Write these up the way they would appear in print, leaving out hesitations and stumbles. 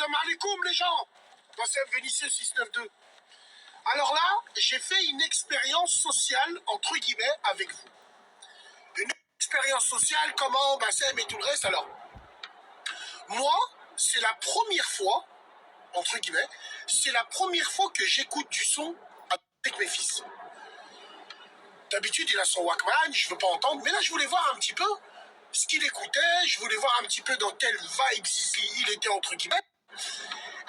Salam alaikum les gens. Moi c'est Vénitieux 692. Alors là, j'ai fait une expérience sociale, entre guillemets, avec vous. Une expérience sociale, comment, Bassem et tout le reste. Alors, moi, c'est la première fois, entre guillemets, c'est la première fois que j'écoute du son avec mes fils. D'habitude, il a son Walkman, je veux pas entendre, mais là, je voulais voir un petit peu ce qu'il écoutait, je voulais voir un petit peu dans quelle vibe il était, entre guillemets.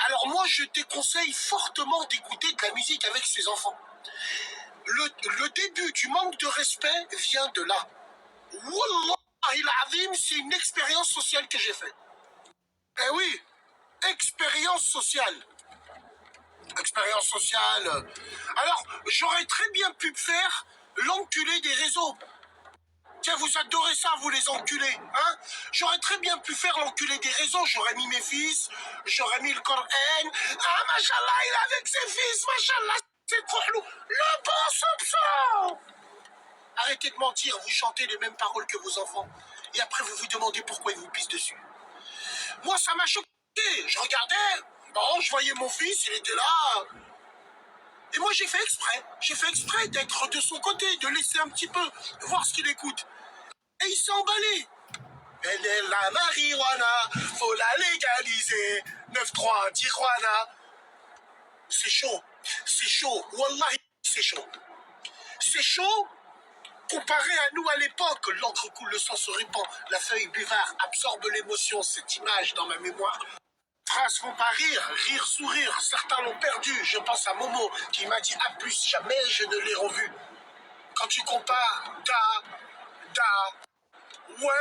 Alors moi, je te conseille fortement d'écouter de la musique avec ses enfants. Le début du manque de respect vient de là. Wallahi l'azim, c'est une expérience sociale que j'ai faite. Eh oui, expérience sociale. Expérience sociale. Alors, j'aurais très bien pu faire l'enculé des réseaux. Tiens, vous adorez ça, vous les enculés, hein? J'aurais très bien pu faire l'enculé des réseaux. J'aurais mis mes fils, j'aurais mis le Coran. Ah, machallah, il est avec ses fils, machallah, c'est trop loup. Le bon soupçon! Arrêtez de mentir, vous chantez les mêmes paroles que vos enfants. Et après, vous vous demandez pourquoi ils vous pissent dessus. Moi, ça m'a choqué. Je regardais, bon, je voyais mon fils, il était là. Et moi, j'ai fait exprès. J'ai fait exprès d'être de son côté, de laisser un petit peu, voir ce qu'il écoute. Et il s'est emballé. Elle est la marijuana, faut la légaliser. 9-3, Tijuana. C'est chaud. C'est chaud. Wallahi, c'est chaud. C'est chaud. Comparé à nous à l'époque, l'encre coule, le sang se répand, la feuille buvard absorbe l'émotion, cette image dans ma mémoire. Phrases font pas rire, rire, sourire, certains l'ont perdu. Je pense à Momo qui m'a dit à plus, jamais je ne l'ai revu. Quand tu compares, ouais,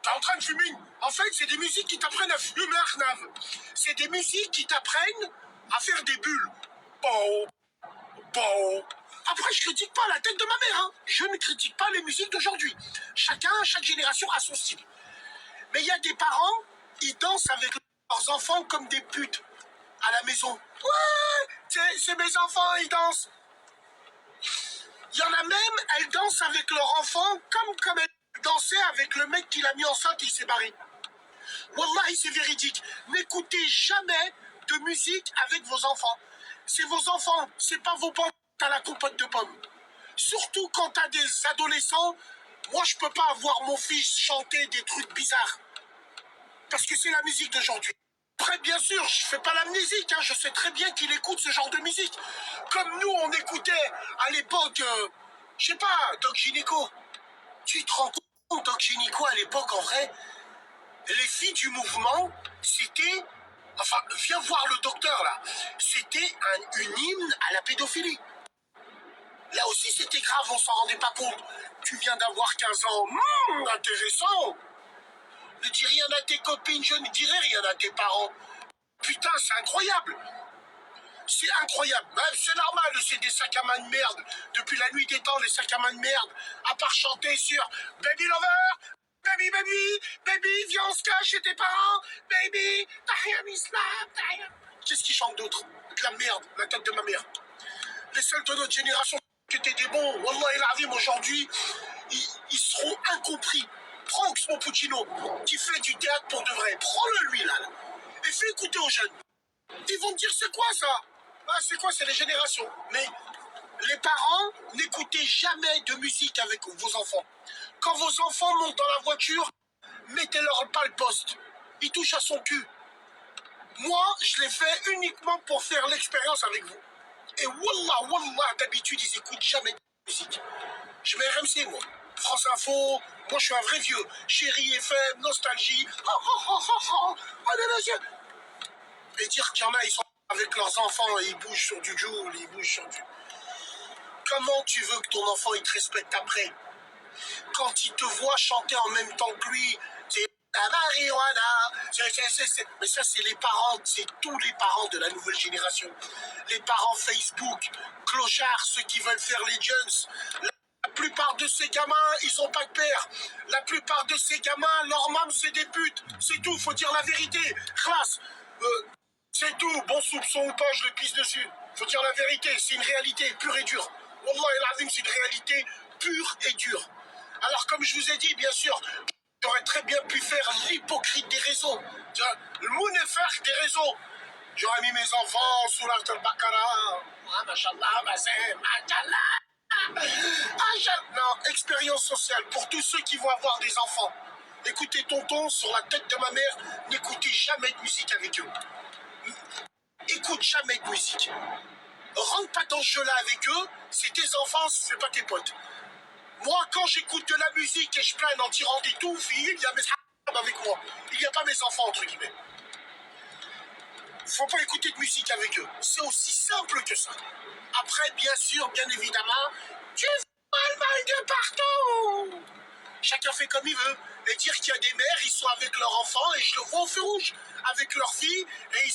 t'es en train de fumer. En fait, c'est des musiques qui t'apprennent à fumer, Arnav. C'est des musiques qui t'apprennent à faire des bulles. Bon. Après, je critique pas la tête de ma mère, hein. Je ne critique pas les musiques d'aujourd'hui. Chaque génération a son style. Mais il y a des parents, ils dansent avec leurs enfants comme des putes à la maison. Ouais, c'est mes enfants, ils dansent. Il y en a même, elles dansent avec leur enfant comme elles dansaient avec le mec qui l'a mis enceinte et il s'est barré. Wallahi, c'est véridique. N'écoutez jamais de musique avec vos enfants. C'est vos enfants, c'est pas vos potes à la compote de pommes. Surtout quand t'as des adolescents, moi je peux pas voir mon fils chanter des trucs bizarres. Parce que c'est la musique d'aujourd'hui. Après, bien sûr, je fais pas l'amnésique, hein, je sais très bien qu'il écoute ce genre de musique. Comme nous, on écoutait à l'époque, je sais pas, Doc Gynéco. Tu te rends compte, Doc Gynéco, à l'époque, en vrai, les filles du mouvement, c'était... Enfin, viens voir le docteur, là. C'était une hymne à la pédophilie. Là aussi, c'était grave, on s'en rendait pas compte. Tu viens d'avoir 15 ans, intéressant. Ne dis rien à tes copines, je ne dirai rien à tes parents. Putain, c'est incroyable. C'est incroyable. C'est normal, c'est des sacs à main de merde. Depuis la nuit des temps, les sacs à main de merde. À part chanter sur Baby Lover, Baby, viens, on se cache chez tes parents. Baby, t'as rien islam, t'as rien. Qu'est-ce qu'ils chantent d'autre? De la merde, la tête de ma mère. Les seuls de notre génération qui étaient des bons, Wallah et l'Azim, aujourd'hui, ils seront incompris. Prends Oxmo Puccino, qui fait du théâtre pour de vrai. Prends-le, lui, là. Et fais écouter aux jeunes. Ils vont te dire, c'est quoi, ça? Ah, c'est quoi? C'est les générations. Mais les parents, n'écoutez jamais de musique avec vos enfants. Quand vos enfants montent dans la voiture, mettez-leur pas le poste. Ils touchent à son cul. Moi, je l'ai fait uniquement pour faire l'expérience avec vous. Et wallah, d'habitude, ils écoutent jamais de musique. Je mets RMC, moi. France Info, moi je suis un vrai vieux. Chéri FM, Nostalgie. Et dire qu'il y en a, ils sont avec leurs enfants et ils bougent sur du Joule, ils bougent sur du... Comment tu veux que ton enfant, il te respecte après? Quand il te voit chanter en même temps que lui, c'est la marijuana. Mais ça, c'est les parents, c'est tous les parents de la nouvelle génération. Les parents Facebook, clochards, ceux qui veulent faire les jeunes. La plupart de ces gamins, ils ont pas de père. La plupart de ces gamins, leur mam, c'est des putes. C'est tout, faut dire la vérité. Classe. C'est tout. Bon soupçon ou pas, je le pisse dessus. Faut dire la vérité, c'est une réalité pure et dure. Wallah el Azim, c'est une réalité pure et dure. Alors, comme je vous ai dit, bien sûr, J'aurais très bien pu faire l'hypocrite des réseaux. Tu vois, le Mounefar des réseaux. J'aurais mis mes enfants sous l'art al-Baqarah. Ah, machallah, mazem, machallah. Non, expérience sociale pour tous ceux qui vont avoir des enfants. Écoutez tonton, sur la tête de ma mère, n'écoutez jamais de musique avec eux. Écoute jamais de musique. Rentre pas dans ce jeu-là avec eux, c'est tes enfants, c'est pas tes potes. Moi, quand j'écoute de la musique et je plains en tirant des touffes, il y a mes avec moi. Il n'y a pas mes enfants, entre guillemets. Faut pas écouter de musique avec eux. C'est aussi simple que ça. Après, bien sûr, bien évidemment, tu vois le mal de partout. Chacun fait comme il veut. Et dire qu'il y a des mères, ils sont avec leurs enfants et je le vois au feu rouge. Avec leurs filles et ils